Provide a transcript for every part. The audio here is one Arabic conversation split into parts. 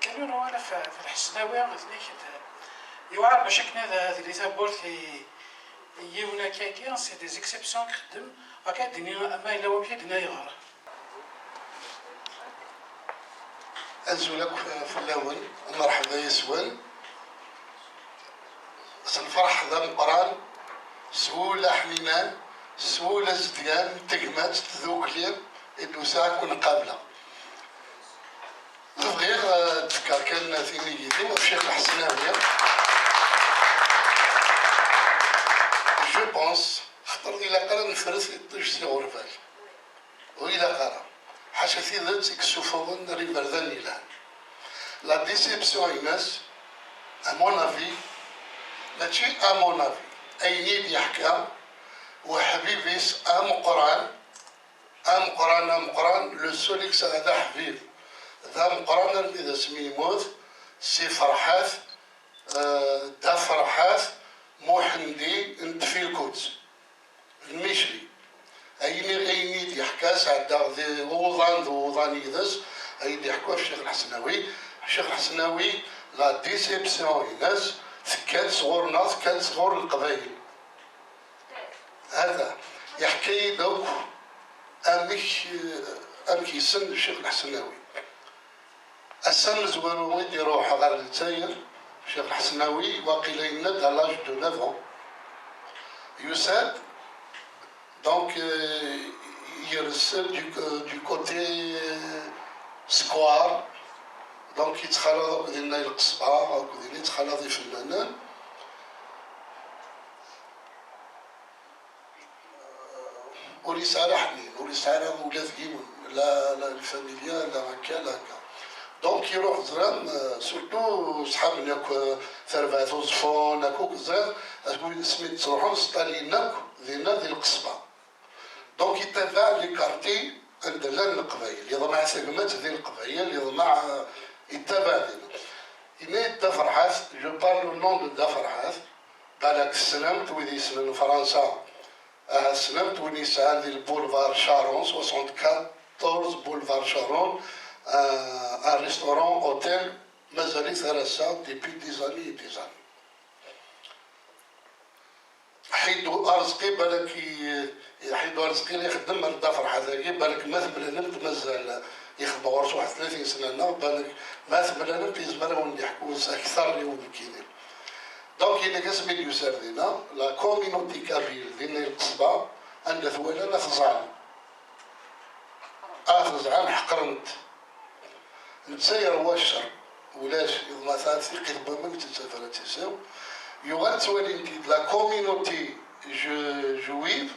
كانوا روانا في الحسناوي ذنيك يوعر باش كنا هذه اللي تابورت يونا كاكيا سي دي زيكسيبسيون كخدم هكا الدنيا ما الا وكي دنا يغار أنزلك في الأول مرحبا يسوان الفرح ذا القران سهولة حنينان سهولة زديان تقمات تذوكلي إنو ساعة كون قابلة نبغي تفكر كان ثيني يدي والشيخ الحسناوي جو بونس خطر إلا قرا نفرس يطيش سي غرفال وإلا قرا حاشا في ذات كسوفون ريفر ذا نيلان لا ديسيبسيون الناس أمون أفي ماشي أمون أفي أي نيد يحكى وحبيبيس أم قران لو سوليكس هذا حبيب ذا قران إذا سمي يموت سي فرحات دا فرحات موحندي انت في الكوت المشري أي نيد يحكى سعد ذي وضان يدس أي نيد يحكوا في الشيخ الحسناوي الشيخ الحسناوي لا ديسيبسيون الناس كان صغورنا كان صغور القبائل هذا يحكي دوك أمك يسن الشيخ الحسناوي السن زوارو ويدي روح غير الجزائر الشيخ الحسناوي واقيلا يند على لاج دو 9 ans يساد دونك يرسل du côté سكوار دونك يتخلط ديالنا القصبة أو ديالنا يتخلط الفنانان ورسالة حنين ورسالة ولاد كيمون لا الفاميليا لا هكا لا هكا دونك يروح زران سورتو صحابنا ثربات وزفون هاكوك زران أقول سميت تروحون سطاليناك ديالنا ذي القصبة دونك يتبع لي كارتي عندنا القبايل يضمع سلمات ذي القبايل يضمع يتبع دينا إني دا فرحات جو بارلو نون دو دا فرحات بالك السلام تويدي يسمن فرنسا السلام تويدي يسعى ذي البولفار شارون 74 بولفار شارون ان ريستورون اوتيل مازال ثلاثة ديبي ديزاني ديزاني حيدو أرزقي بالك حيدو أرزقي اللي يخدم ردا فرحة ذاكي بالك ما ثملنا مازال يخدم ورش واحد 30 سنة بالك ما ثملنا في زمان يحكوا أكثر اللي ممكنين دونك إلا كاسمي يسار دينا لا كومينوتي كابيل دينا القصبة عندها ثوالا خزعان خزعان حقرنت نتساير واشر ولاش مثلا ثقي ربما تسافر تساو يغال توالي انت لا كومينوتي جويف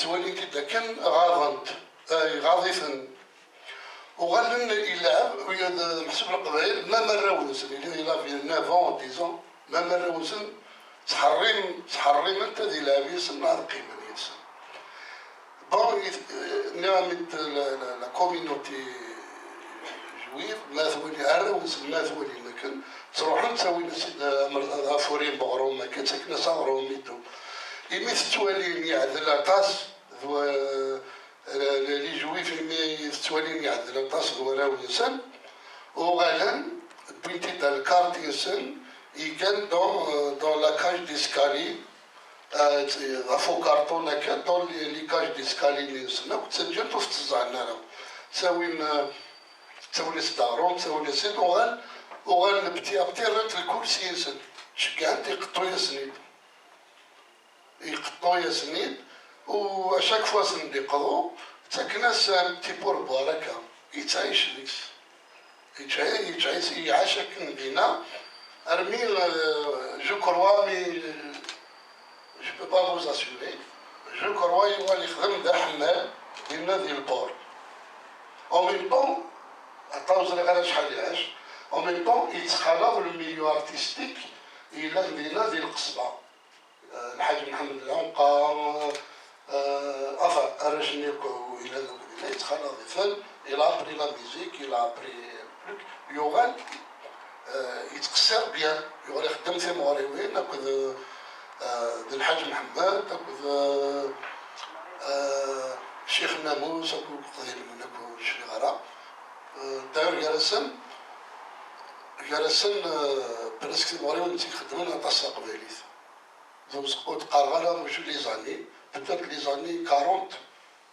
توالي انت كان غاضنت غاضفا وغالن يلعب ويا محسوب القبائل ما مراوس اللي لا في 9 ans 10 ans ما مراوس تحرين انت ذي لابيس النهار قيمه يسن بون نعمت لا كومينوتي جويف ما ثوالي عراوس ما ثوالي لكن تروحون تسوي فورين بغروم ما كان ساكنه صغروم ميتو يميت توالي يعدل طاس لي جويف يميت توالي يعدل طاس ذو انسان وغالن بنتي دا الكارت انسان يكن دون لا كاج ديسكالي فو كارطون هكا دون لي كاج ديسكالي نسنا وتسجل تفتزعنا تسوي صدارون تسوي سيد وغال بتي رات الكرسي يسن شكانت يقطو يا سنيد واشاك فوا سنديقضو تاكناس تي بور باركة يتعيش ديكس يعاشك ندينا ارمي جو كروا مي جو بو با فوز اسيوري جو كروا يوالي يخدم دا حمال ديالنا ديال البور او ميم طون عطاو زريغ شحال يعيش en même temps يتخلط الميليو ارتستيك الى مدينه ديال القصبه الحاج محمد العنقا افا ارجنيكو الى المدينه يتخلط الفن الى ابري لا ميوزيك الى ابري يوغال يتقصر بيان يوغال يخدم في مغربين ناخذ الحاج محمد ناخذ الشيخ الناموس ناخذ قضيه منكو شي غرا داير جالسن جالسين برسك مريم تيخدمون عطاس قبيليت دوز قارغالا مش لي زاني بتات لي زاني 40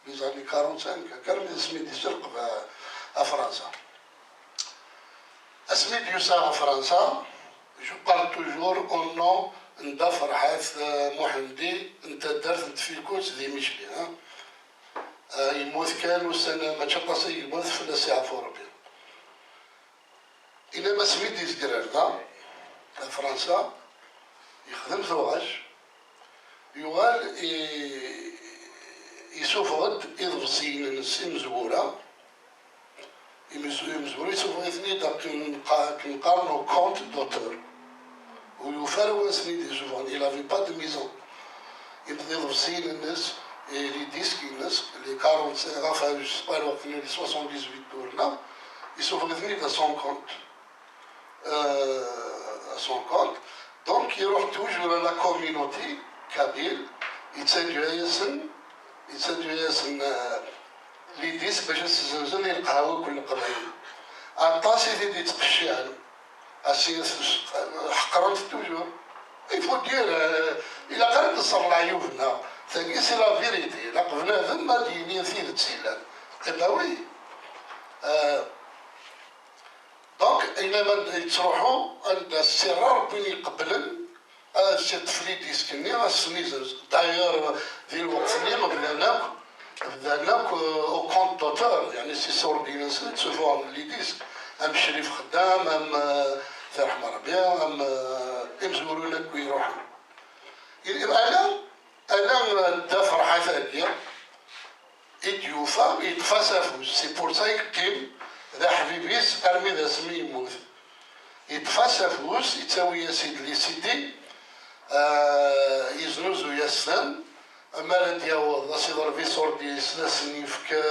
لي زاني 45 كان اسمي دي سرق فرنسا اسمي ديوسا فرنسا جو بارل توجور اون نو ندا فرحات محمدي انت درت انت في كوت ذي مشلي ها يموت كان والسنة ما تشقص يموت في الساعة فوربي إلا ما سميت ديس كراردا فرنسا يخدم ثواج يوال يسوفغد يضفصين النسين مزبورة يمزبورة يسوفغد اثنين كنقارنو كونت دوتور ويفارو سنين يسوفغد إلا في با دو ميزون يبدا يضفصين الناس لي ديسكي الناس لي 45 enfin je sais pas الوقت لي 78 دورنا يسوفغد اثنين à son compte à son compte donc يروح توجور لا كوميونيتي كابيل يتسجلوا ياسن لي ديس باش الزنزن يلقاو كل قبيل عطاسي دي تقشان اسي حقرت توجور يفو دير الى قرب تصر لعيوبنا ثاني سي لا فيريتي لا بنادم ما ديني ثير تسيلان الا وي دونك الى ما تروحوا عند السرار بين يقبلن الشيء تفليت يسكني السنيزرز داير ذي الوقت اللي ما بدناك او كونت دوتور يعني سي سورديناسيون تشوفوا لي ديسك ام شريف خدام ام فرح مربيع ام يمزوروا لك ويروحوا انا دا فرحه ثانيه يديوفا يتفاسفوا سي بور سا يكتم ذا حبيبيس ارمي ذا سمي يموت يتفاسفوس يتساوي يا سيدي لي سيدي يزنوزو ياسن أما دياو ضاسيدر في صوردي سنيفك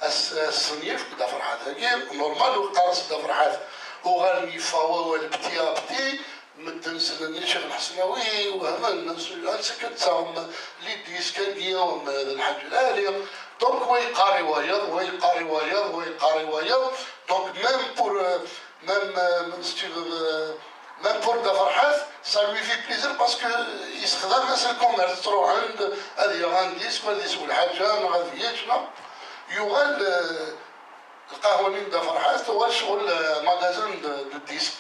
السنيف دا فرحات هاكي نورمال وقارس دا فرحات وغالي فاوا والبتيا بتي مدنس الشيخ الحسناوي وهما الناس سكت تاعهم لي ديسكان ديالهم الحاج العالي دونك هو يقاري ويض ويقاري ويض ويقاري ويض دونك ميم بور même pour da فرحات ça lui fait plaisir parce que يستخدم ناس الكوميرس تروح عند هذه غانديس ديسك يسول حاجه ما غاديش يوغال القهوانين دا فرحات هو شغل ماغازان دو ديسك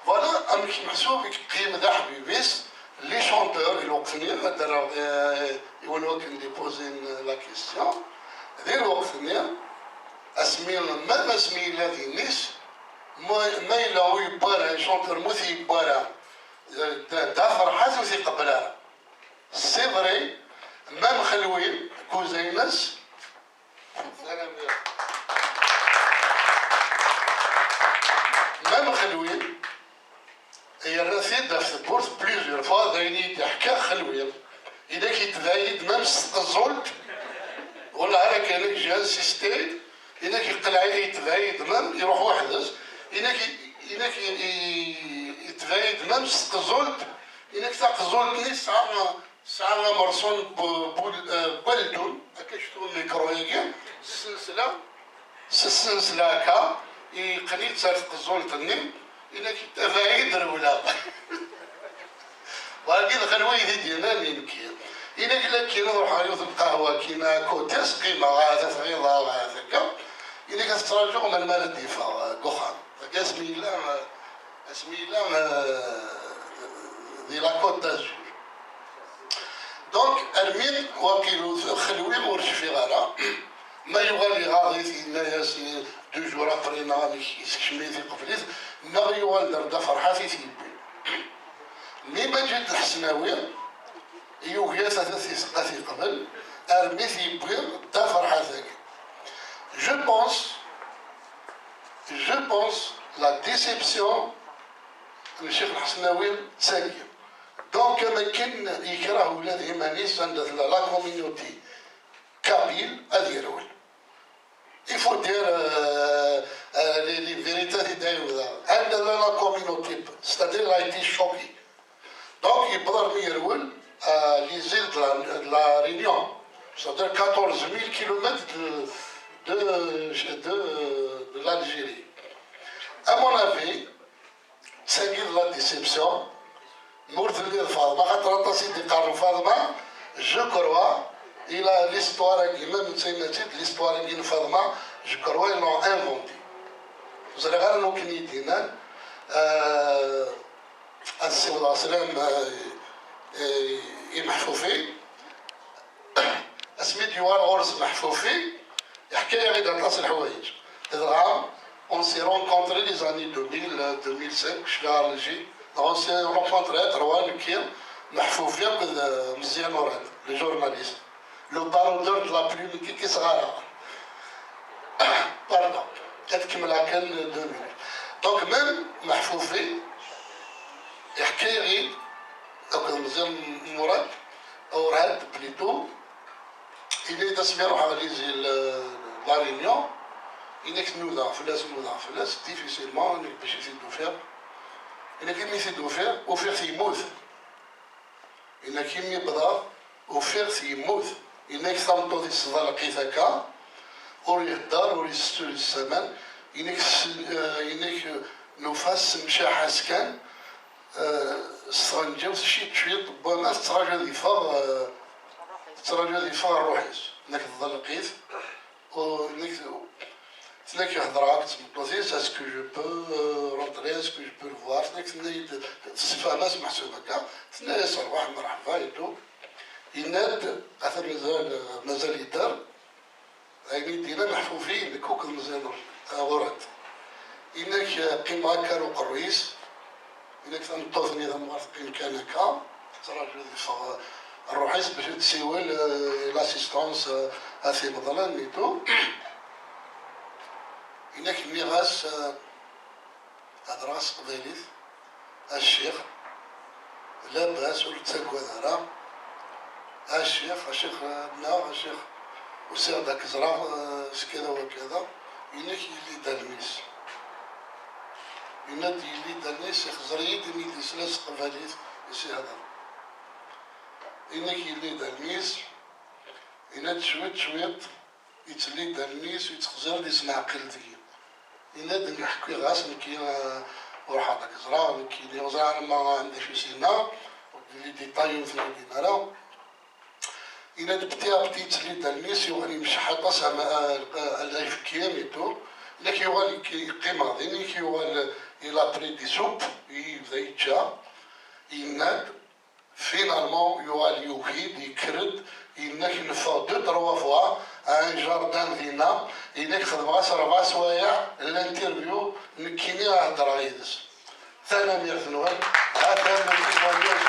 فوالا امك محسوب قيم ذا حبيبيس لي شونتور الوقتني دراو يولوا كنديبوزين لا كيستيون ذي الوقتني اسمي ما اسمي الذي نيس ما يلاوي يبارا شونتر موثي يبارا دا فرحات وثي قبلها سي فري ما مخلوين كوزينس ما مخلوين هي الرصيد دا في البورس بليزيور فوا دايني تحكا خلوين اذا كي تزايد ما مستقزولت ولا هذا كان جهاز سيستي اذا كي قلعي يتزايد مام يروح وحدس إنك يتغيد ما مستقزولت إنك تقزولتني ساعة مرسون بولدون هكا شفتو الميكرو هيكا السلسلة هكا يقليل صار تقزولتني إنك تغيد رولا وهكذا خلوي ذي ديالنا يمكن إنك لكي نروح عيوث القهوة كينا كوتيس قيمة هذا ثغيظة وهذا كا إنك تتراجعوا من المال الدفاع قخان اسمي الله ذي لاكوت دازور دونك ارمين وكيلو خلوي ورش في غالا ما يغالي غاضي في ناس دو جور ابري نامي يسكشمي في قفليت ما يغال دردا فرحة في ثيبي مي ما جد الحسناوي يوغيا ثلاثة سقاثي قبل ارمي ثيبي دا فرحة ذاك Je pense la déception du Cheikh Hasnaoui تساقي دونك ما كان يكره ولاد هيمانيس عند لا كوميونيتي كابيل هذه رول يفو دير لي فيريتي دايو عند لا كوميونيتي ستادير لا ايتي شوكي دونك يقدر يرول لي زيل de la Réunion c'est-à-dire 14 000 km de l'Algérie. question. Mourteli Fadma, خاطر انت سيدي قارن فاطمه جو كروا الى ليستوار كي ميم سيماتيت ليستوار كي فاطمه جو كروا ils l'ont inventé. زري غير لو كان يدينا السي الله سلام محفوفي اسمي ديوان غرز محفوفي يحكي لي غير ثلاث الحوايج. هذا العام on s'est rencontrés les années 2000 2005 شغال الجي on s'est rencontrés روان كير محفوفين مزيان وراد لي جورناليست لو بارودور دو لا بلوم كي صغار باردون تكمل كان 2000 دونك ميم محفوفي يحكي لي دونك مزيان مراد او راد بليتو إلى تسمي روح على لا ريونيون إنك نوضع فلاس ديفيسيلمون إنك باش يزيدو فيها إنك يمي يزيدو فيها وفيغ يموت إنك يمي يبدا وفيغ يموت إنك ثمطو دي الصدا لقيت هكا وري الدار وري السمان إنك نفاس مشى حاسكان سترانجاو شي شوية ربما تراجع دي فاغ روحيس انك تظل لقيت وانك تناك يهضر تسمطوثيس اسكو جو بو رونتري اسكو جو بو الفوار تناك تفهم اسمح هكا تنا يصرح مرحبا يدو يناد اثر مازال يدار يعني دينا محفوفين كوك مازال ورد انك قيمة هكا وقرويس انك تنطوثني اذا موافقين كان هكا تراجع الروحيس باش تسيوي لاسيستونس اثي مثلا نيتو هناك ميراث هذا راس قبيليت الشيخ لاباس ولتساكو هذا الشيخ بنا الشيخ وسير داك زرع كذا وكذا هناك يلي دالميس هناك يلي دالميس خزريت يلي سلاس قبيليت يسي هذا إنك يلي دالميس إنك شويت يتلي دالميس ويتخزر دي سمع قلتي إنك نحكي غاس نكي وروح هذاك زرا نكي لي زرا أنا ما عندي في سينا لي ديتاي في الدينارا إنك بتي يتلي دالميس يوغني مش حتى سما اللايف كياميتو إنك يوغني يقيم غادي إنك يوغني إلا بري دي سوب يبدا يتشا إنك finalement يوال يوكيد يكرد إنك نفاو دو تروا فوا ان جاردان دينا إنك خدمة 4 سوايع الانترفيو نكيني هضر غيدس ثاني ميرثنوال هذا من الإخوانيات